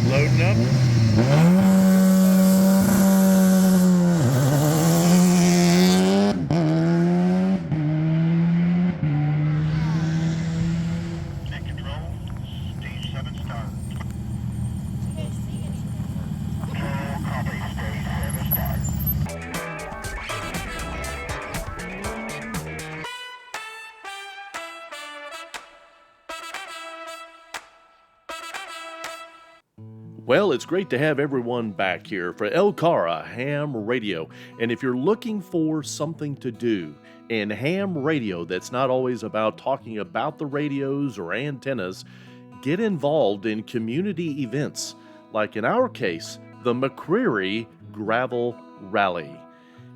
Loading up. Net control, stage 7 start. Control, copy, stage 7 start. Well, it's great to have everyone back here for LCARA Ham Radio. And if you're looking for something to do in ham radio that's not always about talking about the radios or antennas, get involved in community events, like in our case, the McCreary Gravel Rally.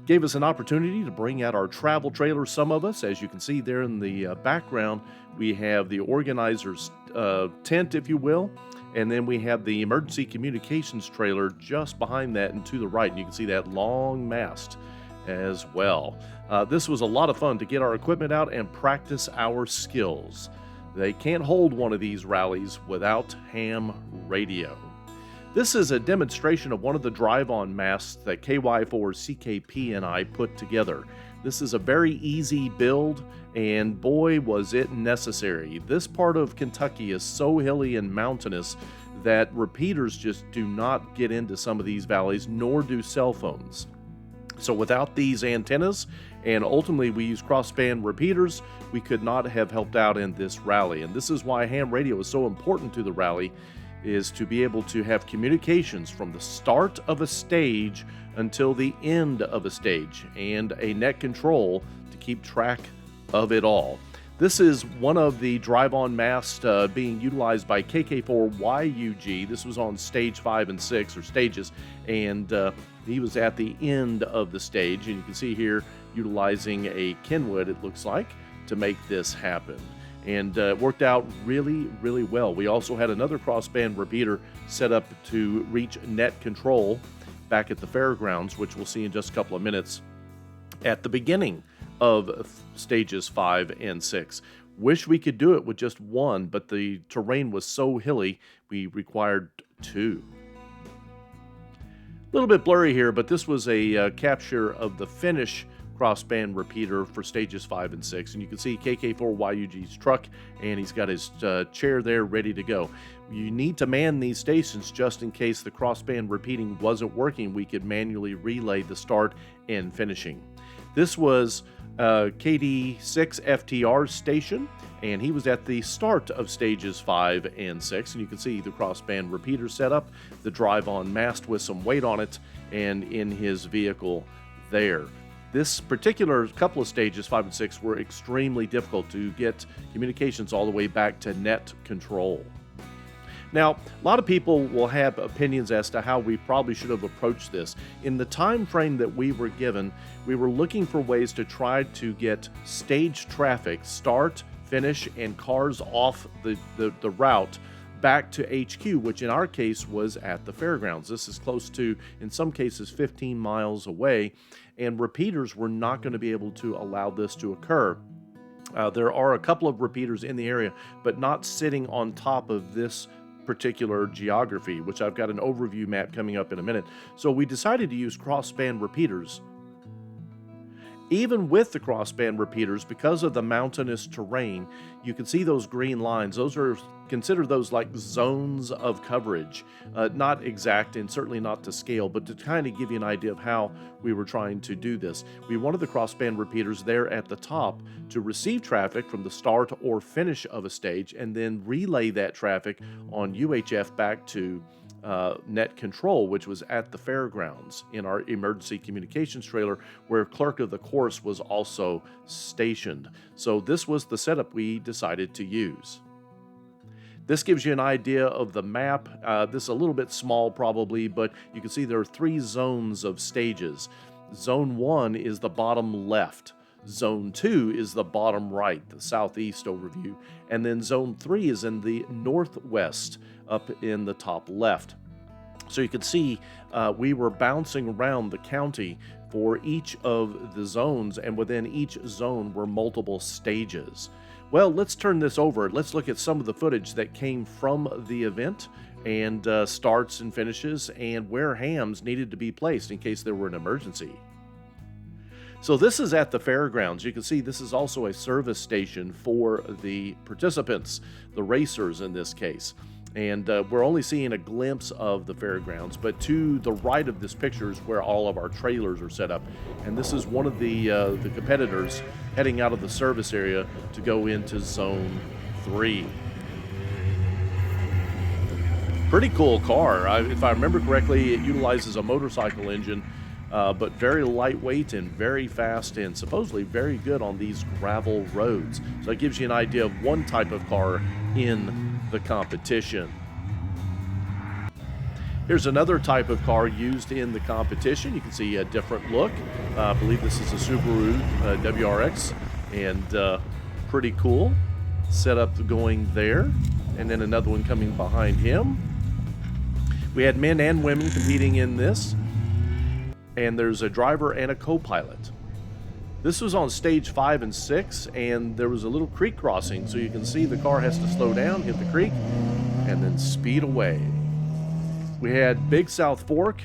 Gave us an opportunity to bring out our travel trailer, some of us. As you can see there in the background, we have the organizer's tent, if you will. And then we have the emergency communications trailer just behind that and to the right. And you can see that long mast as well. This was a lot of fun to get our equipment out and practice our skills. They can't hold one of these rallies without ham radio. This is a demonstration of one of the drive-on masts that KY4CKP and I put together. This is a very easy build, and boy, was it necessary. This part of Kentucky is so hilly and mountainous that repeaters just do not get into some of these valleys, nor do cell phones. So without these antennas, and ultimately we use crossband repeaters, we could not have helped out in this rally. And this is why ham radio is so important to the rally, is to be able to have communications from the start of a stage until the end of a stage, and a net control to keep track of it all. This is one of the drive-on masts being utilized by KK4YUG. This was on stage 5 and 6, or stages, and he was at the end of the stage, and you can see here utilizing a Kenwood, it looks like, to make this happen. And it worked out really, really well. We also had another crossband repeater set up to reach net control back at the fairgrounds, which we'll see in just a couple of minutes, at the beginning of stages 5 and 6. Wish we could do it with just one, but the terrain was so hilly, we required two. A little bit blurry here, but this was a capture of the finish crossband repeater for stages 5 and 6, and you can see KK4YUG's truck, and he's got his chair there ready to go. You need to man these stations just in case the crossband repeating wasn't working. We could manually relay the start and finishing. This was KD6FTR station, and he was at the start of stages 5 and 6, and you can see the crossband repeater setup, the drive-on mast with some weight on it, and in his vehicle there. This particular couple of stages, 5 and 6, were extremely difficult to get communications all the way back to net control. Now, a lot of people will have opinions as to how we probably should have approached this. In the time frame that we were given, we were looking for ways to try to get stage traffic, start, finish, and cars off the route back to HQ, which in our case was at the fairgrounds. This is close to, in some cases, 15 miles away, and repeaters were not going to be able to allow this to occur. There are a couple of repeaters in the area, but not sitting on top of this particular geography, which I've got an overview map coming up in a minute. So we decided to use crossband repeaters. Even with the crossband repeaters, because of the mountainous terrain, you can see those green lines. Those are, consider those like zones of coverage. Not exact and certainly not to scale, but to kind of give you an idea of how we were trying to do this. We wanted the crossband repeaters there at the top to receive traffic from the start or finish of a stage, and then relay that traffic on UHF back to net control, which was at the fairgrounds in our emergency communications trailer, where clerk of the course was also stationed. So this was the setup we decided to use. This gives you an idea of the map. This is a little bit small probably, but you can see there are 3 zones of stages. Zone 1 is the bottom left. Zone 2 is the bottom right, the southeast overview. And then Zone 3 is in the northwest, up in the top left. So you can see we were bouncing around the county for each of the zones, and within each zone were multiple stages. Well, let's turn this over. Let's look at some of the footage that came from the event and starts and finishes and where hams needed to be placed in case there were an emergency. So this is at the fairgrounds. You can see this is also a service station for the participants, the racers in this case. And we're only seeing a glimpse of the fairgrounds, but to the right of this picture is where all of our trailers are set up. And this is one of the competitors heading out of the service area to go into Zone 3. Pretty cool car. If I remember correctly, it utilizes a motorcycle engine, but very lightweight and very fast and supposedly very good on these gravel roads. So it gives you an idea of one type of car in the competition. Here's another type of car used in the competition. You can see a different look. I believe this is a Subaru WRX, and pretty cool. Setup going there, and then another one coming behind him. We had men and women competing in this, and there's a driver and a co-pilot. This was on stage 5 and 6, and there was a little creek crossing, so you can see the car has to slow down, hit the creek, and then speed away. We had Big South Fork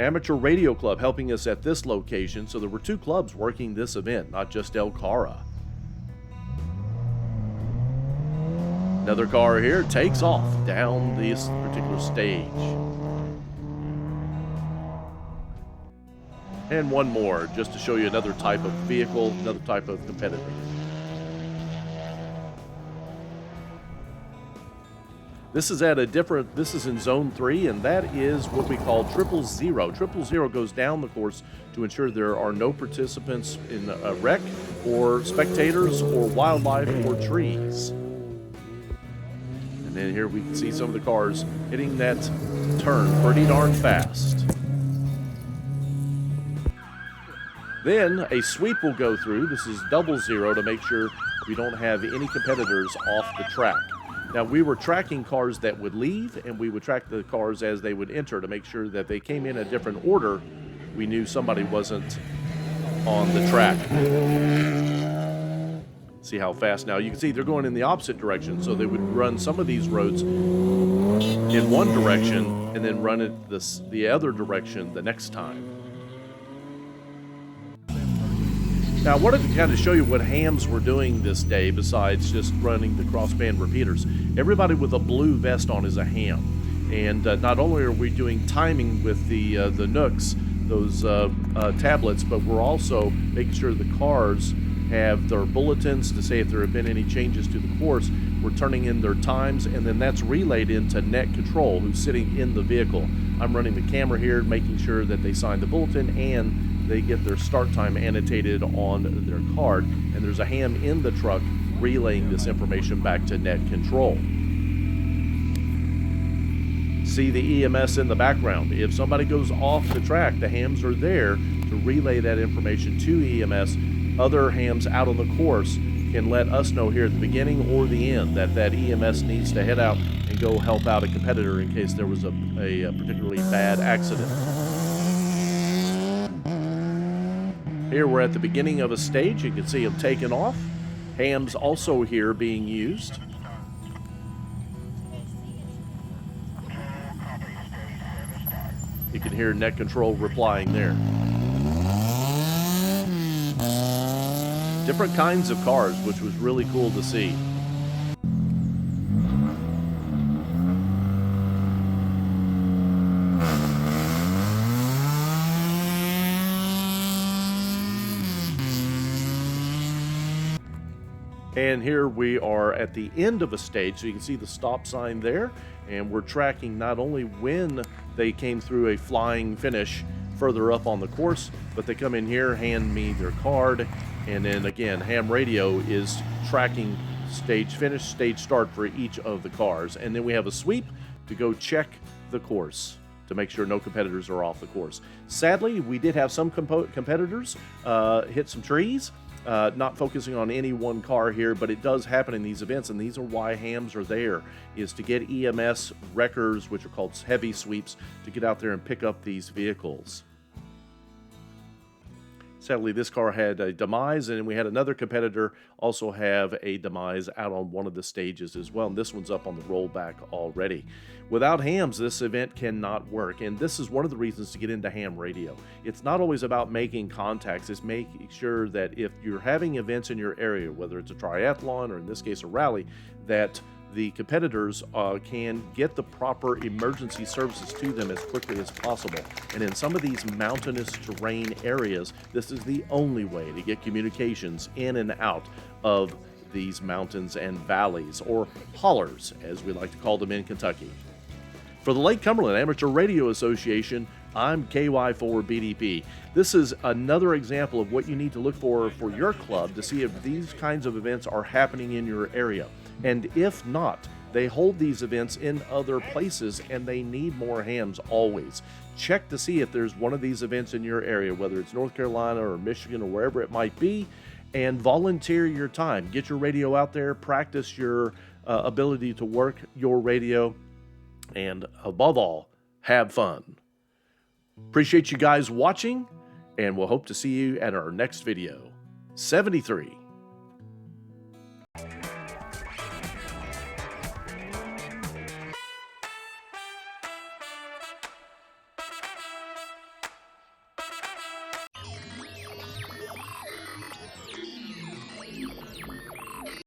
Amateur Radio Club helping us at this location, so there were 2 clubs working this event, not just LCARA. Another car here takes off down this particular stage. And one more, just to show you another type of vehicle, another type of competitor. This is at a different, this is in Zone 3, and that is what we call 000. 000 goes down the course to ensure there are no participants in a wreck, or spectators, or wildlife, or trees. And then here we can see some of the cars hitting that turn pretty darn fast. Then a sweep will go through. This is 00 to make sure we don't have any competitors off the track. Now, we were tracking cars that would leave, and we would track the cars as they would enter to make sure that they came in a different order. We knew somebody wasn't on the track. See how fast now. You can see they're going in the opposite direction, so they would run some of these roads in one direction and then run it the other direction the next time. Now, I wanted to kind of show you what hams were doing this day besides just running the crossband repeaters. Everybody with a blue vest on is a ham. And not only are we doing timing with the Nooks, those tablets, but we're also making sure the cars have their bulletins to say if there have been any changes to the course. We're turning in their times, and then that's relayed into Net Control, who's sitting in the vehicle. I'm running the camera here, making sure that they sign the bulletin and they get their start time annotated on their card, and there's a ham in the truck relaying this information back to Net Control. See the EMS in the background. If somebody goes off the track, the hams are there to relay that information to EMS. Other hams out on the course can let us know here at the beginning or the end that EMS needs to head out and go help out a competitor in case there was a particularly bad accident. Here we're at the beginning of a stage. You can see them taking off. Hams also here being used. You can hear Net Control replying there. Different kinds of cars, which was really cool to see. And here we are at the end of a stage, so you can see the stop sign there, and we're tracking not only when they came through a flying finish further up on the course, but they come in here, hand me their card, and then again, HAMRadio is tracking stage finish, stage start for each of the cars. And then we have a sweep to go check the course to make sure no competitors are off the course. Sadly, we did have some competitors hit some trees. Not focusing on any one car here, but it does happen in these events, and these are why hams are there, is to get EMS wreckers, which are called heavy sweeps, to get out there and pick up these vehicles. Sadly, this car had a demise, and we had another competitor also have a demise out on one of the stages as well. And this one's up on the rollback already. Without hams, this event cannot work. And this is one of the reasons to get into ham radio. It's not always about making contacts. It's making sure that if you're having events in your area, whether it's a triathlon or in this case a rally, that the competitors can get the proper emergency services to them as quickly as possible. And in some of these mountainous terrain areas, this is the only way to get communications in and out of these mountains and valleys, or hollers, as we like to call them in Kentucky. For the Lake Cumberland Amateur Radio Association, I'm KY4BDP. This is another example of what you need to look for your club to see if these kinds of events are happening in your area. And if not, they hold these events in other places and they need more hams always. Check to see if there's one of these events in your area, whether it's North Carolina or Michigan or wherever it might be, and volunteer your time. Get your radio out there, practice your ability to work your radio, and above all, have fun. Appreciate you guys watching, and we'll hope to see you at our next video. 73.